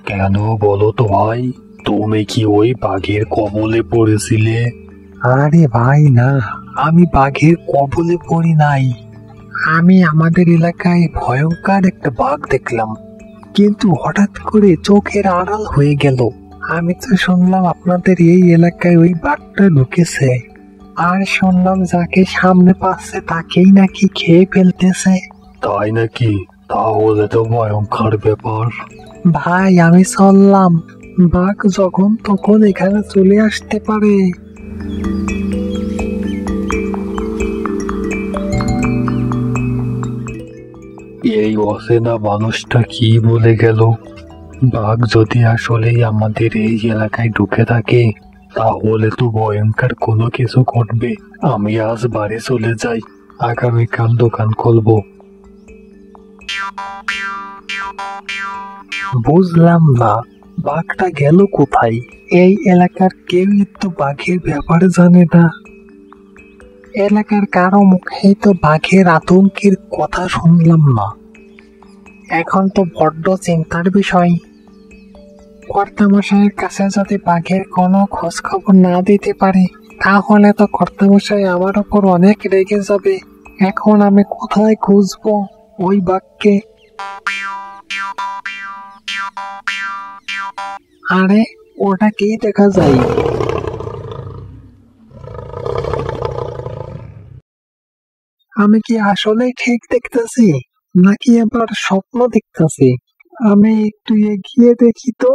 কেন বলো তো ভাই, তুমি কি ওই বাঘের কবলে পড়েছিলে? আরে ভাই না, আমি বাঘের কবলে পড়ি নাই। আমি আমাদের এলাকায় ভয়ঙ্কর একটা বাঘ দেখলাম, কিন্তু হঠাৎ করে চোখের আড়াল হয়ে গেল। আমি তো শুনলাম আপনাদের এই এলাকায় ওই বাঘটা ঢুকেছে, আর শুনলাম যাকে সামনে পাচ্ছে তাকেই নাকি খেয়ে ফেলতেছে। তাই নাকি? তাহলে তো ভয়ঙ্কর ব্যাপার। ভাই আমি চললাম, বাঘ যখন তখন এখানে চলে আসতে পারে। এই অচেনা মানুষটা কি বলে গেল? বাঘ যদি আসলেই আমাদের এই এলাকায় ঢুকে থাকে, তাহলে তো ভয়ঙ্কর কোনো কিছু ঘটবে। আমি আজ বাড়ি চলে যাই, আগামীকাল দোকান খুলবো। বুঝলাম না, বাঘটা গেল কোথায়? এই এলাকার কেউই তো বাঘের ব্যাপারে জানে না। এলাকার কারো মুখেই তো বাঘের আতঙ্কের কথা শুনলাম না। এখন তো বড্ড চিন্তার বিষয়। কর্তামশাইয়ের কাছে যদি বাঘের কোনো খোঁজ খবর না দিতে পারে, তাহলে তো কর্তামশাই আমার ওপর অনেক রেগে যাবে। এখন আমি কোথায় খুঁজবো ওই বাঘকে? আরে ওটা কি দেখা যায়? আমি কি আসলে ঠিক দেখতেছি, নাকি আবার স্বপ্ন দেখতেছি? আমি একটু এগিয়ে দেখি তো।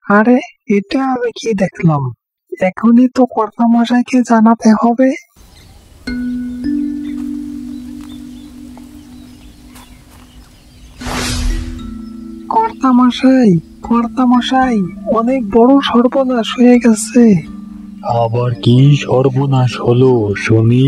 আরে এটা আমি কি দেখলাম? এখনই তো কর্তামশাইকে জানাতে হবে। কর্তামশাই, কর্তামশাই, অনেক বড় সর্বনাশ হয়ে গেছে। আবার কি সর্বনাশ হলো শুনি?